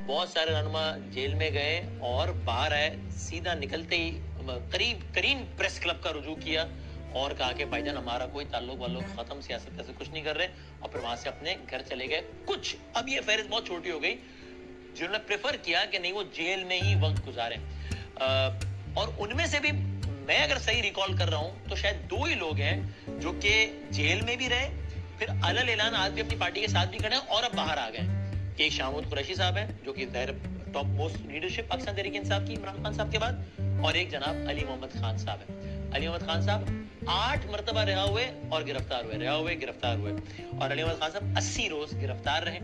بہت سارے رہنما جیل میں گئے اور باہر آئے, سیدھا نکلتے ہی قریب ترین پریس کلب کا رجوع کیا اور کہا کہ بھائی جان ہمارا کوئی تعلق ختم, سیاست سے کچھ نہیں کر رہے, اور پھر وہاں سے اپنے گھر چلے گئے. کچھ اب یہ فہرست بہت چھوٹی ہو گئی جنہوں نے پریفر کیا کہ نہیں وہ جیل میں ہی وقت گزاریں, اور ان میں سے بھی میں اگر صحیح ریکال کر رہا ہوں تو شاید 2 ہی لوگ ہیں جو کہ جیل میں بھی رہے, پھر علل اعلان آج بھی اپنی پارٹی کے ساتھ بھی کھڑے ہیں اور اب باہر آ گئے. ایک شاہمود قریشی صاحب ہیں جو کہ ظاہر top most leadership Pakistan Tehreek Insaf کی عمران خان صاحب کے بعد, اور ایک جناب علی محمد خان صاحب ہیں. علی محمد خان صاحب 8 مرتبہ رہا ہوئے اور گرفتار ہوئے, اور علی محمد خان صاحب 80 روز گرفتار رہے.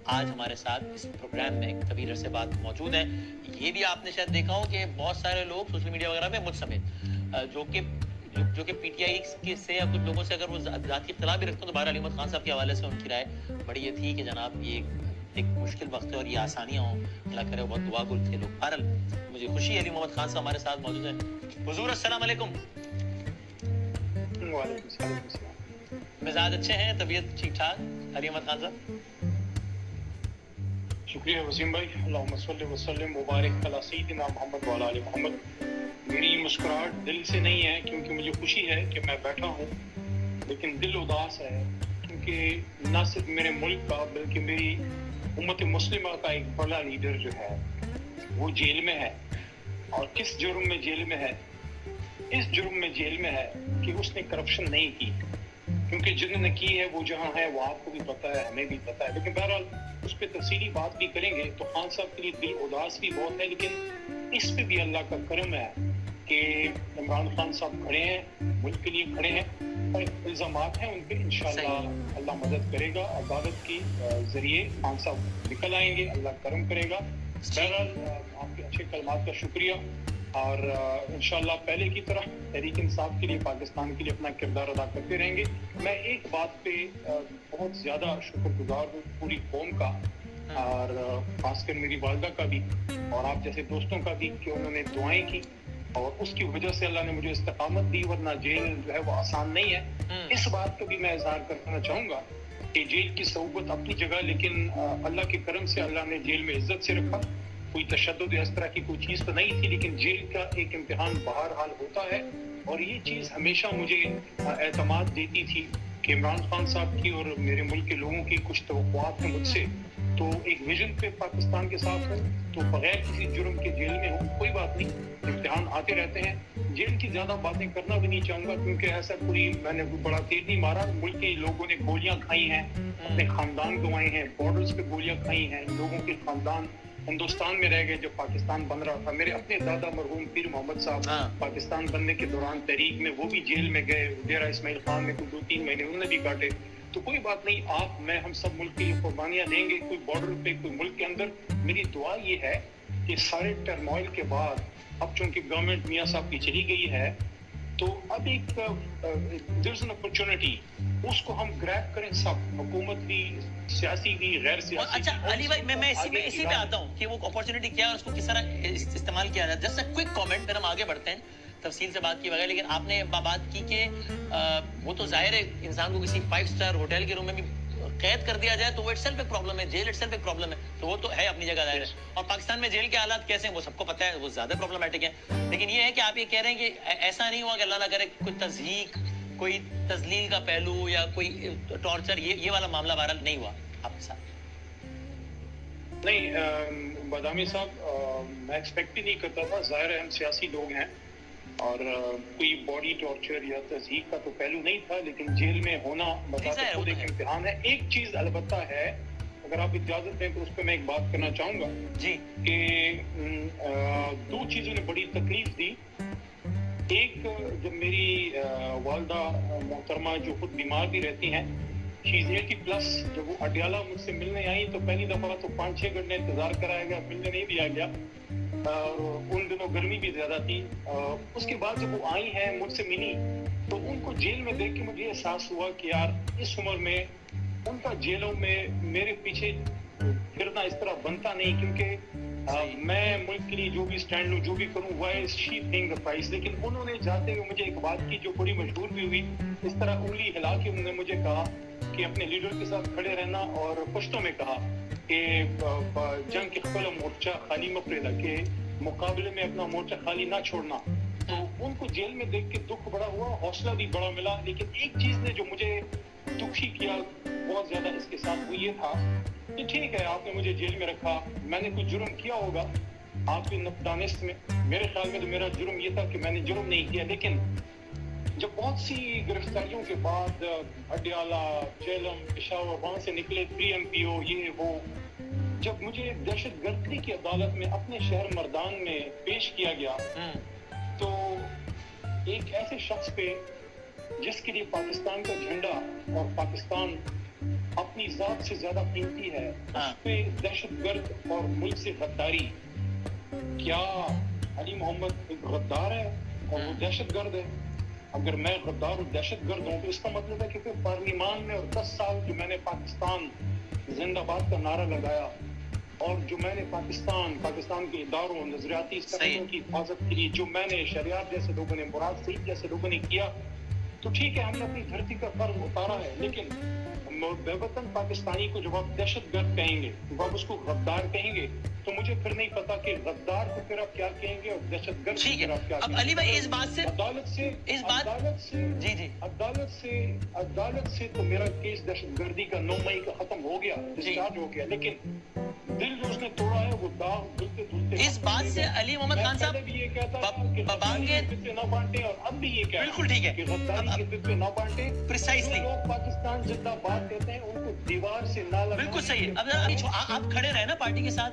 آج ہمارے ساتھ اس پروگرام میں طویل عرصے بعد موجود ہیں. یہ بھی آپ نے شاید دیکھا ہو کہ بہت سارے لوگ سوشل میڈیا وغیرہ پہ مجھ سمیت جو کہ پی ٹی آئی کے سے یا کچھ لوگوں سے اگر وہ ذاتی اختلاف بھی رکھتے ہیں تو بہرحال علی محمد خان صاحب کے حوالے سے ان کی رائے بڑی یہ تھی کہ جناب یہ ایک مشکل وقت ہے اور یہ آسانیاں ہوں, اللہ کرے بہت دعا گل تھے لوگ. بہرحال مجھے خوشی ہے علی محمد خان صاحب ہمارے ساتھ موجود ہیں. حضور السلام علیکم. وعلیکم السلام. مزاج اچھے ہیں, طبیعت ٹھیک ٹھاک علی محمد خان صاحب؟ شکریہ وسیم بھائی. اللہم صلی وسلم مبارک علی سیدنا محمد وعلی آل محمد. میری مسکراہٹ دل سے نہیں ہے کیونکہ مجھے خوشی ہے کہ میں بیٹھا ہوں, لیکن دل اداس ہے کیونکہ نہ صرف میرے ملک کا بلکہ میری امت مسلمہ کا ایک بڑا لیڈر جو ہے وہ جیل میں ہے. اور کس جرم میں جیل میں ہے؟ اس جرم میں جیل میں ہے کہ اس نے کرپشن نہیں کی, کیونکہ جنہوں نے کی ہے وہ جہاں ہے وہ آپ کو بھی پتہ ہے, ہمیں بھی پتہ ہے. لیکن بہرحال اس پہ تفصیلی بات بھی کریں گے. تو خان صاحب کے لیے دل اداس بھی بہت ہے, لیکن اس پہ بھی اللہ کا کرم ہے کہ عمران خان صاحب کھڑے ہیں, ملک کے لیے کھڑے ہیں, اور الزامات ہیں ان پہ انشاءاللہ اللہ مدد کرے گا. عدالت کے ذریعے خان صاحب نکل آئیں گے, اللہ کرم کرے گا. بہرحال آپ کے اچھے کلمات کا شکریہ, اور انشاءاللہ پہلے کی طرح تحریک انصاف کے لیے پاکستان کے لیے اپنا کردار ادا کرتے رہیں گے. میں ایک بات پہ بہت زیادہ شکر گزار ہوں پوری قوم کا, اور خاص کر میری والدہ کا بھی اور آپ جیسے دوستوں کا بھی, کہ انہوں نے دعائیں کی اور اس کی وجہ سے اللہ نے مجھے استقامت دی, ورنہ جیل جو ہے وہ آسان نہیں ہے. اس بات کا بھی میں اظہار کرنا چاہوں گا کہ جیل کی صعوبت اپنی جگہ, لیکن اللہ کے کرم سے اللہ نے جیل میں عزت سے رکھا. کوئی تشدد اس طرح کی کوئی چیز تو نہیں تھی, لیکن جیل کا ایک امتحان بہرحال ہوتا ہے. اور یہ چیز ہمیشہ مجھے اعتماد دیتی تھی کہ عمران خان صاحب کی اور میرے ملک کے لوگوں کی کچھ توقعات ہیں مجھ سے, تو ایک ویژن پہ پاکستان کے ساتھ ہوں, تو بغیر کسی جرم کے جیل میں ہوں کوئی بات نہیں, امتحان آتے رہتے ہیں. جیل کی زیادہ باتیں کرنا بھی نہیں چاہوں گا کیونکہ ایسا کوئی میں نے بڑا تیر نہیں مارا. ملک کے لوگوں نے گولیاں کھائی ہیں, اپنے خاندان گنوائے ہیں, بارڈرز پہ گولیاں کھائی ہیں. لوگوں کے خاندان ہندوستان میں رہ گئے جب پاکستان بن رہا تھا. میرے اپنے دادا مرحوم پیر محمد صاحب پاکستان بننے کے دوران تحریک میں وہ بھی جیل میں گئے. ڈیرہ اسماعیل خان میں کوئی 2-3 مہینے انہوں نے بھی کاٹے. تو کوئی بات نہیں, آپ میں ہم سب ملک کے لیے قربانیاں دیں گے, کوئی بارڈر پہ کوئی ملک کے اندر. میری دعا یہ ہے کہ سارے ٹرموائل کے بعد اب چونکہ گورنمنٹ میاں صاحب کی چلی گئی ہے, تو اب ایک there's an opportunity, اس کو ہم گریب کریں سب, حکومت بھی, سیاسی بھی, غیر سیاسی. اچھا علی بھائی, میں اسی پہ آتا ہوں کہ وہ اپورچونٹی کیا ہے اور اس کو کس طرح استعمال کیا جائے. جسٹ اے کوئک کامنٹ, پھر ہم آگے بڑھتے ہیں تفصیل سے بات کی بغیر. لیکن آپ نے بات کی کہ وہ تو ظاہر ہے انسان کو کسی 5 اسٹار ہوٹل کے روم میں بھی قید کر دیا جائے تو وہ اٹسیلف ایک پرابلم ہے, جیل اٹسیلف ایک پرابلم ہے, تو وہ تو ہے اپنی جگہ ظاہر ہے. اور پاکستان میں جیل کے حالات کیسے ہیں وہ سب کو پتہ ہے, وہ زیادہ پرابلمٹک ہیں. لیکن یہ ہے کہ آپ یہ کہہ رہے ہیں کہ ایسا نہیں ہوا کہ اللہ نہ کرے کوئی تضحیک, کوئی تذلیل کا پہلو یا کوئی ٹارچر, یہ والا معاملہ بہرحال نہیں ہوا آپ کے ساتھ؟ نہیں بادامی صاحب, میں ایکسپیکٹ ہی نہیں کرتا تھا. ظاہر ہے ہم سیاسی لوگ ہیں اور کوئی باڈی ٹارچر یا تضحیک کا تو پہلو نہیں تھا, لیکن جیل میں ہونا بتاتے خود ایک امتحان ہے. ایک چیز البتہ ہے, اگر آپ اجازت دیں تو اس پہ میں ایک بات کرنا چاہوں گا جی, کہ 2 چیزوں نے بڑی تکلیف دی. ایک, جب میری والدہ محترمہ جو خود بیمار بھی رہتی ہیں, شیز 80+, جب وہ اڈیالہ مجھ سے ملنے آئی تو پہلی دفعہ تو 5-6 گھنٹے انتظار کرایا گیا, ملنے نہیں دیا گیا. اور ان دنوں گرمی بھی زیادہ تھی. اس کے بعد جب وہ آئی ہیں مجھ سے ملی تو ان کو جیل میں دیکھ کے مجھے احساس ہوا کہ یار اس عمر میں ان کا جیلوں میں میرے پیچھے پھرنا اس طرح بنتا نہیں, کیونکہ میں ملک کے لیے جو بھی سٹینڈ لوں, جو بھی کروں, why is she paying the price. لیکن انہوں نے جاتے ہوئے مجھے ایک بات کی جو بڑی مشہور بھی ہوئی. اس طرح انگلی ہلا کے انہوں نے مجھے کہا کہ اپنے لیڈر کے ساتھ کھڑے رہنا, اور پشتوں میں کہا کہ جنگ کے वाला मोर्चा खाली मत रखा के मुकाबले में अपना मोर्चा खाली ना छोड़ना। तो उनको जेल में देख के दुख बड़ा हुआ, हौसला भी बड़ा मिला। लेकिन एक चीज ने जो मुझे दुखी किया बहुत ज्यादा इसके साथ वो ये था कि ठीक है आपने मुझे जेल में रखा, मैंने कुछ जुर्म किया होगा आपके दानिश में, मेरे ख्याल में तो मेरा जुर्म ये था कि मैंने जुर्म नहीं किया। लेकिन जब बहुत सी गिरफ्तारियों के बाद अडयाला, जेलम, पेशावर वहां से निकले PMPO ये वो, जब मुझे दहशतगर्दी की अदालत में अपने शहर मर्दान में पेश किया गया तो एक ऐसे शख्स पे जिसके लिए पाकिस्तान का झंडा और पाकिस्तान अपनी जात से ज्यादा कीमती है, उस पे दहशतगर्द और मुल्क से गद्दारी। क्या अली मोहम्मद एक गद्दार है और वो दहशतगर्द है? अगर मैं गद्दार और दहशतगर्द हूँ तो इसका मतलब है कि फिर पार्लियामान में और 10 साल जो मैंने पाकिस्तान जिंदाबाद का नारा लगाया और जो मैंने पाकिस्तान के इदारों नजरियाती संगठनों की हिफाजत के लिए जो मैंने शरियात जैसे लोगों ने, मुराद सईद जैसे लोगों ने किया, तो ठीक है हमने अपनी धरती का फर्ज उतारा है। लेकिन बेवतन पाकिस्तानी को जब आप दहशतगर्द कहेंगे, जब आप उसको गद्दार कहेंगे, तो मुझे फिर नहीं पता कि गद्दार को फिर आप क्या कहेंगे और दहशतगर्द को फिर आप क्या कहेंगे। अब अली भाई इस बात से अदालत से तो मेरा केस दहशतगर्दी का 9 मई का खत्म हो गया, डिस्चार्ज हो गया। लेकिन दिल जो उसने तोड़ा है वो दाग धुलते इस बात से अली मोहम्मद खान साहब भी ये कहता है कि ना बांटे और अब भी ये कहता है बिल्कुल ठीक है कि गद्दारी के फितवे ना बांटे। प्रिसाइसली लोग पाकिस्तान जिंदाबाद कहते हैं उनको दीवार से ना लगाएं। बिल्कुल सही है। अब आप खड़े रहे ना पार्टी के साथ,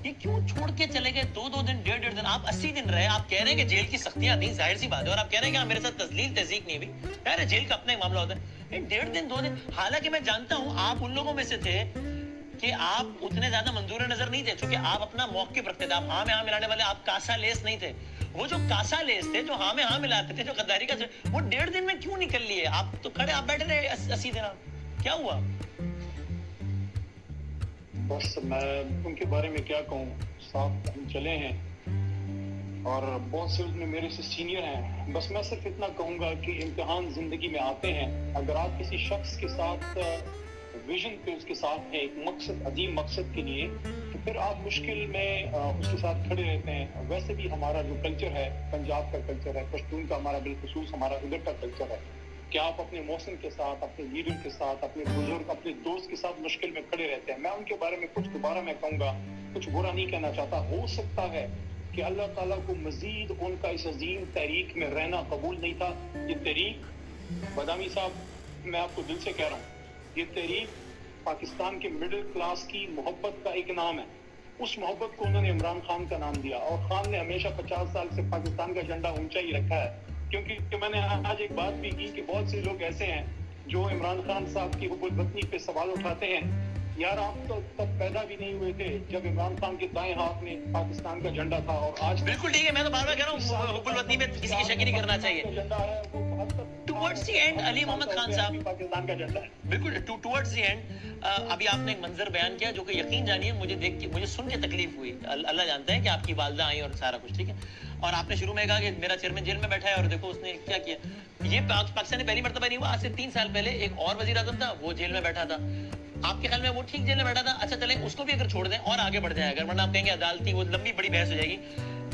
ये क्यों छोड़ के चले गए 2-2 दिन 1.5 दिन? आप 80 दिन रहे, आप कह रहे हैं कि जेल की सख्तियां थी, जाहिर सी बात है, और आप कह रहे हैं कि मेरे साथ तस्लील तहजीक नहीं हुई, यार जेल का अपना एक मामला होता है। 1.5 दिन 2 दिन, हालांकि मैं जानता हूं आप उन लोगों में से थे कि आप उतने ज्यादा मंजूर नजर नहीं थे, क्योंकि आप अपना मौक़िफ़ रखते थे, आप हाँ में हाँ मिलाने वाले, आप कासा लेस नहीं थे। वो जो कासा लेस थे, जो हाँ में हाँ मिलाते थे, जो गद्दारी का, वो 1.5 दिन में क्यों निकल लिए? आप तो खड़े, आप बैठे रहे 80 दिन, क्या हुआ? बस मैं उनके बारे में क्या कहूँ, साथ हम चले हैं और बहुत से उसमें मेरे से सीनियर हैं। बस मैं सिर्फ इतना कहूँगा कि इम्तिहान जिंदगी में आते हैं। अगर आप किसी शख्स के साथ विजन पे उसके साथ है, एक मकसद, अजीम मकसद के लिए, तो फिर आप मुश्किल में उसके साथ खड़े रहते हैं। वैसे भी हमारा जो कल्चर है, पंजाब का कल्चर है, पश्तून का हमारा बिलखुसूस हमारा उधर का कल्चर है कि आप अपने मौसम के साथ, अपने लीडर के साथ, अपने बुजुर्ग, अपने दोस्त के साथ मुश्किल में खड़े रहते हैं। मैं उनके बारे में कुछ दोबारा मैं कहूँगा, कुछ बुरा नहीं कहना चाहता। हो सकता है कि अल्लाह ताला को मजीद उनका इस अजीम तहरीक में रहना कबूल नहीं था। ये तहरीक, बदामी साहब, मैं आपको दिल से कह रहा हूँ, ये तहरीक पाकिस्तान के मिडिल क्लास की मोहब्बत का एक नाम है। उस मोहब्बत को उन्होंने इमरान खान का नाम दिया और खान ने हमेशा 50 साल से पाकिस्तान का झंडा ऊंचा ही रखा है। क्योंकि मैंने आज एक बात भी की कि बहुत से लोग ऐसे हैं जो इमरान खान साहब की हुब्बुल वतनी पे सवाल उठाते हैं। यार आप तो तब पैदा भी नहीं हुए थे जब इमरान खान के दाएं हाथ में पाकिस्तान का झंडा था और आज बिल्कुल ठीक है। मैं तो बार बार कह रहा हूँ हुब्बुल वतनी पे किसी की शक ही नहीं करना चाहिए। झंडा है वो towards the end Ali Mohammad Khan साहब, पाकिस्तान का झंडा है बिल्कुल टुवर्ड्स द एंड। अभी आपने एक मंजर बयान किया जो कि यकीन जानिए मुझे देख के, मुझे सुन के तकलीफ हुई। अल्लाह जानता है कि आपकी वालदा आई और सारा कुछ ठीक है। और आपने शुरू में कहा कि मेरा चेयरमैन जेल में बैठा है और देखो उसने क्या किया। ये पाकिस्तान में पहली मर्तबा नहीं हुआ। आज से 3 साल पहले एक और वजीर आजम था, वो जेल में बैठा था। आपके ख्याल में वो ठीक जेल में बैठा था? अच्छा चले उसको भी अगर छोड़ दें और आगे बढ़ जाए, अगर वरना आप कहेंगे अदालती वो लंबी बड़ी बहस हो जाएगी।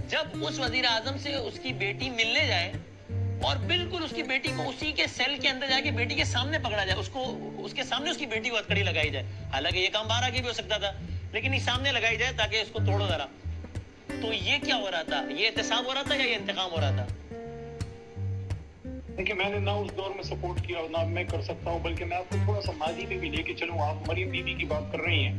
जब उस वजीर आजम से उसकी बेटी मिलने जाए और बिल्कुल उसकी बेटी को उसी के सेल के अंदर जाके बेटी के सामने पकड़ा जाए, उसको उसके सामने उसकी बेटी को हथकड़ी लगाई जाए। हालांकि ये काम बाहर आगे भी हो सकता था, लेकिन इस सामने लगाई जाए ताकि इसको तोड़ो जरा। तो ये क्या हो रहा था? ये एहतसाब हो रहा था या ये इंतकाम हो रहा था? देखिए मैंने ना उस दौर में सपोर्ट किया और ना मैं कर सकता हूँ, बल्कि मैं आपको थोड़ा सा माजी में भी लेके चलूँ। आप मरियम बीबी की बात कर रही हैं,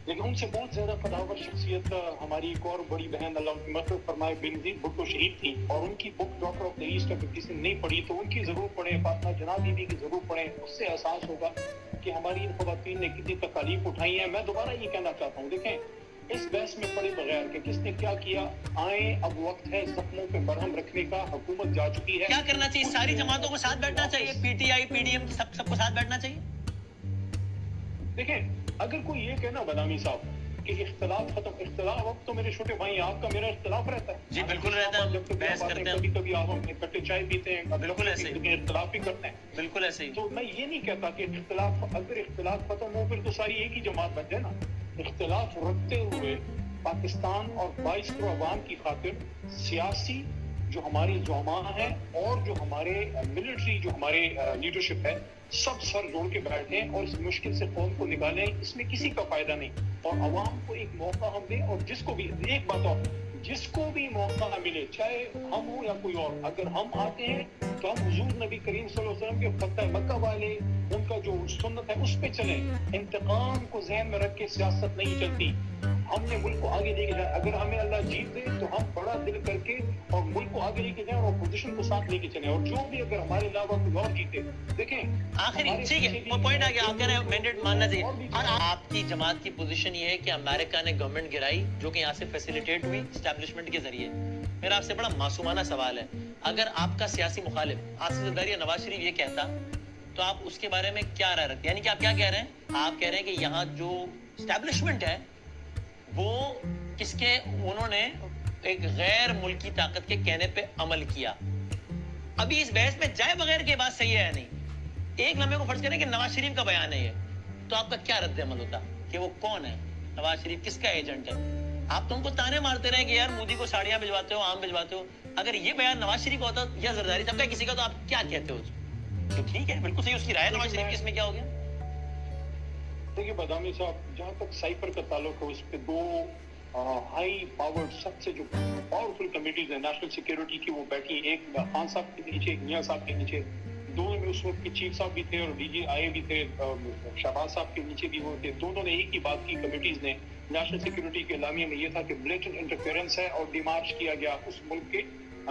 लेकिन उनसे बहुत ज्यादा कदावर शख्सियत हमारी एक और बड़ी बहन अल्लाह उनकी मग़फ़िरत फरमाए बेनज़ीर भुट्टो शहीद थी और उनकी book doctor of the east अगर किसी ने नहीं पढ़ी तो उनकी जरूर पढ़ें, फातिमा जनाब बीबी की जरूर पढ़ें। उससे एहसास होगा कि हमारी इन ख़वातीन ने कितनी तकालीफ उठाई है। मैं दोबारा ये कहना चाहता हूँ, देखें इस बहस में पड़े बगैर कि किसने क्या किया, आए अब वक्त है जख्मों पे मरहम रखने का। हुकूमत जा चुकी है। क्या करना चाहिए? सारी जमातों को साथ बैठना चाहिए, पीटीआई पीडीएम सबको साथ बैठना चाहिए। देखें अगर कोई ये कहना बदामी साहब कि इख्तिलाफ खत्म, इख्तिलाफ अब तो मेरे छोटे भाई आपका मेरा इख्तिलाफ रहता है जी, बिल्कुल रहता है। जब बहस करते हैं, कभी कभी आप अपने कट्टे चाय पीते हैं, बिल्कुल ऐसे ही, लेकिन इख्तिलाफ भी करते हैं, बिल्कुल ऐसे ही। तो मैं ये नहीं कहता कि इख्तिलाफ, अगर इख्तिलाफ खत्म हो फिर तो सारी एक ही जमात बन जाए ना। इख्तिलाफ रखते हुए पाकिस्तान और 22 करोड़ अवाम की खातिर सियासी जो हमारी जुमा है और जो हमारे मिलिट्री जो हमारे लीडरशिप है सब सर जोड़ के बैठे और इस मुश्किल से कौम को निकालें, इसमें किसी का फायदा नहीं। और अवाम को एक मौका हम दें, और जिसको भी एक बात और, जिसको भी मौका मिले, चाहे हम हो या कोई और, अगर हम आते हैं तो हम हुजूर नबी करीम सल्लल्लाहु अलैहि वसल्लम के फतह मक्का वाले उनका जो सुन्नत है उस पे चलें। इंतकाम को ज़हन में रख के सियासत नहीं चलती। हमने मुल्क को आगे लेके जाए, अगर हमें अल्लाह जीत दे तो हम बड़ा दिल करके और मुल्क को आगे लेके जाएं और अपोजिशन को साथ लेके चलें, और जो भी अगर हमारे अलावा कोई और जीते, देखें आखिरी ठीक है वो पॉइंट आ गया, आप कह रहे हैं मैंडेट मानना चाहिए। और आपकी जमात की पोजीशन ये है कि अमेरिका ने गवर्नमेंट गिराई जो कि यहाँ से फैसिलिटेट हुई एस्टैब्लिशमेंट के जरिए। मेरा आपसे बड़ा मासूमाना सवाल है, अगर आपका सियासी मुखालिफ आसिफ ज़रदारी या नवाज शरीफ ये कहता तो आप उसके बारे में क्या राय रखते? यानी कि आप क्या कह रहे हैं? आप कह रहे हैं कि यहाँ जो एस्टैब्लिशमेंट है वो किसके, उन्होंने एक गैर मुल्की ताकत के कहने पे अमल किया। अभी इस बहस में जाए बगैर के बात सही है या नहीं, एक लम्हे को फर्ज करें कि नवाज शरीफ का बयान है ये, तो आपका क्या रद्द अमल होता कि वो कौन है? नवाज शरीफ किसका एजेंट है? आप तो उनको ताने मारते रहे कि यार मोदी को साड़ियां भिजवाते हो, आम भिजवाते हो। अगर ये बयान नवाज शरीफ का होता या जरदारी साहब का किसी का, तो आप क्या कहते हो? तो ठीक है, बिल्कुल सही, उसकी राय है नवाज शरीफ की, इसमें क्या हो गया? देखिए बदामी साहब, जहाँ तक साइफर का ताल्लुक है उस पे दो हाई पावर्ड सबसे जो पावरफुल कमिटीज है नेशनल सिक्योरिटी की, वो बैठी, एक खान साहब के नीचे, एक मियां साहब के नीचे, दोनों में उस वक्त के चीफ साहब भी थे और डीजी आए भी थे, शहबाज साहब के नीचे भी वो थे। दोनों ने एक ही बात की कमिटीज ने, नेशनल सिक्योरिटी के एलामिया में ये था कि ब्लेटेंट इंटरफेरेंस है और डिमार्च किया गया उस मुल्क के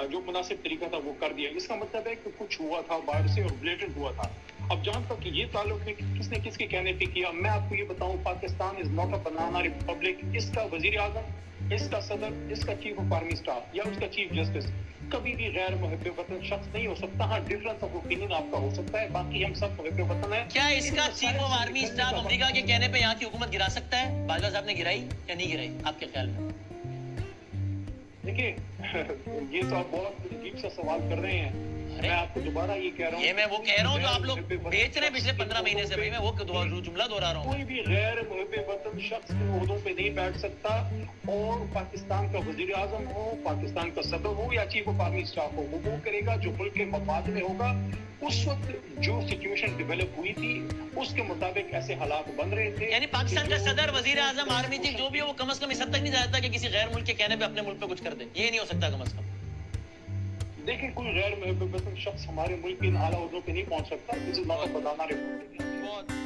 जो मुनासिब तरीका था वो कर दिया। इसका मतलब है कि कुछ हुआ था बाहर से और ब्लेटेंट हुआ था। अब जहां तक ये ताल्लुक है कि किसने किसके कहने पे किया, मैं आपको ये बताऊं, Pakistan is not a banana Republic. इसका वजीर आजम, इसका सदर, इसका चीफ ऑफ आर्मी स्टाफ या उसका चीफ जस्टिस कभी भी गैर मुहब्बे वतन शख्स नहीं हो सकता। हाँ, डिफरेंस ऑफ ओपिनियन आपका हो सकता है, बाकी हम सब मुहब्बे वतन है। क्या इसका chief of army staff America के कहने पे यहाँ की हुकूमत गिरा सकता है? बाजवा साहब ने गिराई या नहीं गिराई आपके ख्याल में? देखिए ये तो आप बहुत अजीब सा सवाल कर रहे हैं। मैं आपको दोबारा ये कह रहा हूँ, ये मैं वो कह रहा हूँ जो आप लोग बेच रहे हैं पिछले 15 महीने से, भाई मैं वो जुमला दोहरा रहा हूँ। कोई भी गैर मुहब्बे वतन शख्स इन ओहदों पे नहीं बैठ सकता, और पाकिस्तान का वजीर आजम हो, पाकिस्तान का सदर हो या चीफ ऑफ आर्मी स्टाफ हो, वो करेगा जो मुल्क के मफाद में होगा। उस वक्त जो सिचुएशन डेवलप हुई थी उसके मुताबिक ऐसे हालात बन रहे थे। यानी पाकिस्तान का सदर, वजीर आजम, आर्मी चीफ जो भी हो, वो कम से कम इस हद तक नहीं जाता कि किसी गैर मुल्क के कहने पे अपने मुल्क पे कुछ कर दे। ये नहीं हो सकता कम से कम। देखिए कोई गैर मुहब्बे वतन शख्स हमारे मुल्क के इन आला ओहदों पे नहीं पहुंच सकता। This is not a banana Republic.